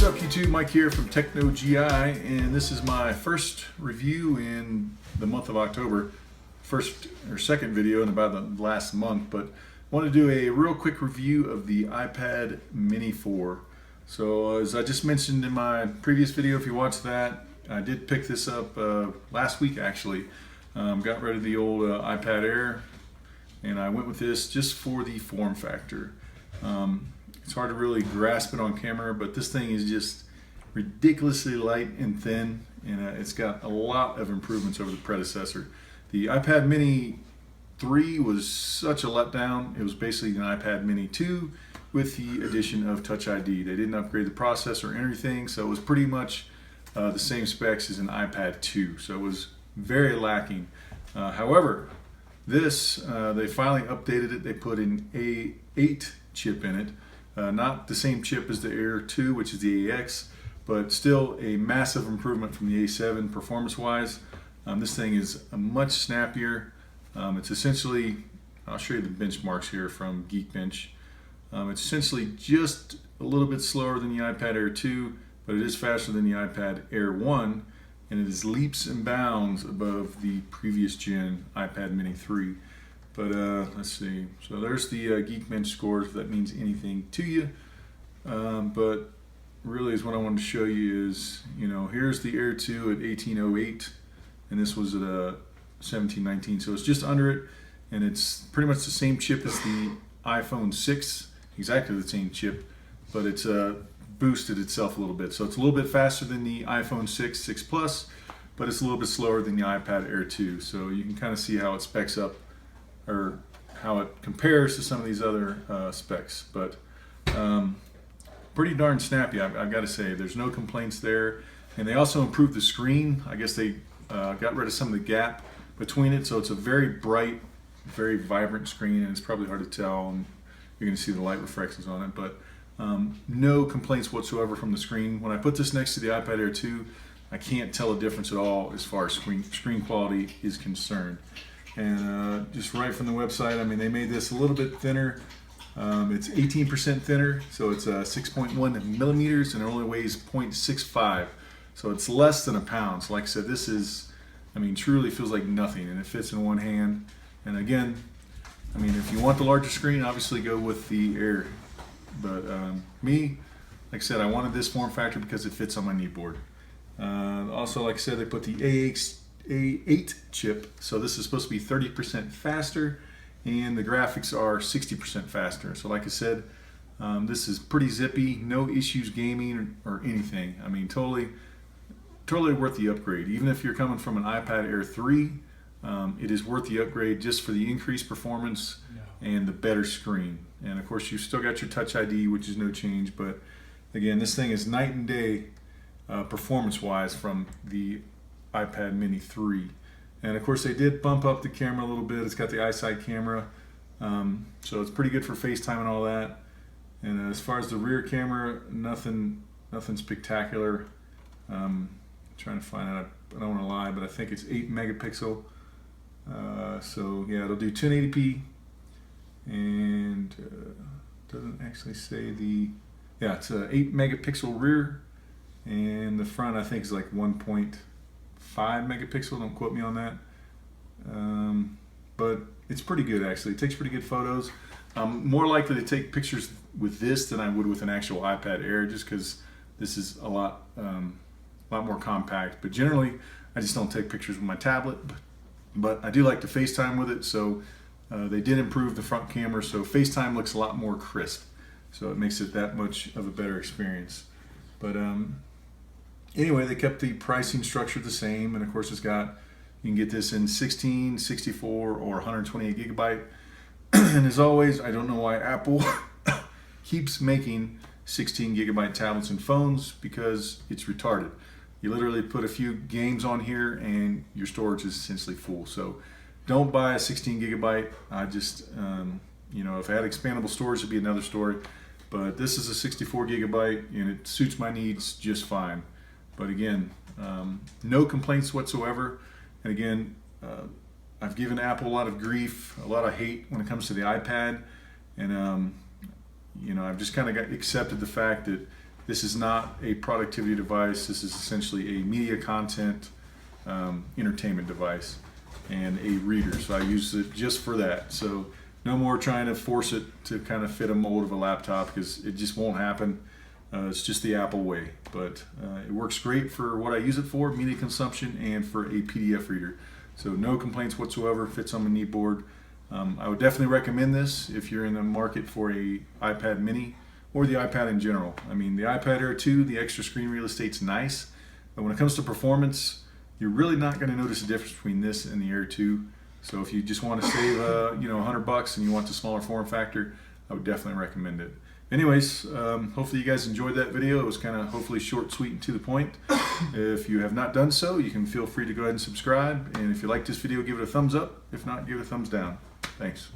up YouTube? Mike here from Techno GI, and this is my first review in the month of October. First or second video in about the last month, but I want to do a real quick review of the iPad Mini 4. So as I just mentioned in my previous video, if you watched that, I did pick this up last week actually. Got rid of the old iPad Air, and I went with this just for the form factor. It's hard to really grasp it on camera, but this thing is just ridiculously light and thin, and it's got a lot of improvements over the predecessor. The iPad Mini 3 was such a letdown. It was basically an iPad Mini 2 with the addition of Touch ID. They didn't upgrade the processor or anything, so it was pretty much the same specs as an iPad 2, so it was very lacking. However, this, they finally updated it. They put an A8 chip in it. Not the same chip as the Air 2, which is the AX, but still a massive improvement from the A7 performance-wise. This thing is much snappier. It's essentially, I'll show you the benchmarks here from Geekbench. It's essentially just a little bit slower than the iPad Air 2, but it is faster than the iPad Air 1, and it is leaps and bounds above the previous gen iPad Mini 3. But let's see, so there's the Geekbench scores, if that means anything to you. But really is what I wanted to show you is, you know, here's the Air 2 at 1808, and this was at 1719, so it's just under it, and it's pretty much the same chip as the iPhone 6, exactly the same chip, but it's boosted itself a little bit. So it's a little bit faster than the iPhone 6 Plus, but it's a little bit slower than the iPad Air 2. So you can kind of see how it specs up, or how it compares to some of these other specs. But pretty darn snappy, I've got to say. There's no complaints there. And they also improved the screen. I guess they got rid of some of the gap between it, so it's a very bright, very vibrant screen, and it's probably hard to tell, and you're going to see the light reflections on it, but no complaints whatsoever from the screen. When I put this next to the iPad Air 2, I can't tell a difference at all as far as screen quality is concerned. And just right from the website, I mean, they made this a little bit thinner. It's 18% thinner, so it's 6.1 millimeters, and it only weighs 0.65. So it's less than a pound. So like I said, this is, I mean, truly feels like nothing, and it fits in one hand. And again, I mean, if you want the larger screen, obviously go with the Air. But me, like I said, I wanted this form factor because it fits on my kneeboard. Also, like I said, they put the A8 chip, so this is supposed to be 30% faster, and the graphics are 60% faster. So like I said, this is pretty zippy, no issues gaming or anything. I mean, totally worth the upgrade. Even if you're coming from an iPad Air 3, it is worth the upgrade just for the increased performance and the better screen. And of course, you've still got your Touch ID, which is no change, but again, this thing is night and day performance-wise from the iPad Mini 3. And of course, they did bump up the camera a little bit. It's got the iSight camera, so it's pretty good for FaceTime and all that. And as far as the rear camera, nothing spectacular. Trying to find out, I don't want to lie, but I think it's 8 megapixel. So yeah, it'll do 1080p, and doesn't actually say the, yeah, it's a 8 megapixel rear, and the front I think is like 1.5 megapixel. Don't quote me on that. But it's pretty good actually. It takes pretty good photos. I'm more likely to take pictures with this than I would with an actual iPad Air, just because this is a lot more compact. But generally, I just don't take pictures with my tablet. But I do like to FaceTime with it, so they did improve the front camera, so FaceTime looks a lot more crisp. So it makes it that much of a better experience. But anyway, they kept the pricing structure the same, and of course it's got, you can get this in 16, 64, or 128 gigabyte. And as always, I don't know why Apple keeps making 16 gigabyte tablets and phones, because it's retarded. You literally put a few games on here and your storage is essentially full. So don't buy a 16 gigabyte. I just, you know, if I had expandable storage, it'd be another story. But this is a 64 gigabyte, and it suits my needs just fine. But again, no complaints whatsoever. And again, I've given Apple a lot of grief, a lot of hate when it comes to the iPad. And, you know, I've just kind of accepted the fact that This is not a productivity device. This is essentially a media content entertainment device and a reader. So I use it just for that. So no more trying to force it to kind of fit a mold of a laptop, because it just won't happen. It's just the Apple way, but it works great for what I use it for, media consumption, and for a PDF reader. So no complaints whatsoever, fits on my knee board. I would definitely recommend this if you're in the market for a iPad mini or the iPad in general. I mean, the iPad Air 2, the extra screen real estate's nice, but when it comes to performance, you're really not going to notice a difference between this and the Air 2. So if you just want to save $100 and you want the smaller form factor, I would definitely recommend it. Anyways, hopefully you guys enjoyed that video. It was kind of hopefully short, sweet, and to the point. If you have not done so, you can feel free to go ahead and subscribe. And if you like this video, give it a thumbs up. If not, give it a thumbs down. Thanks.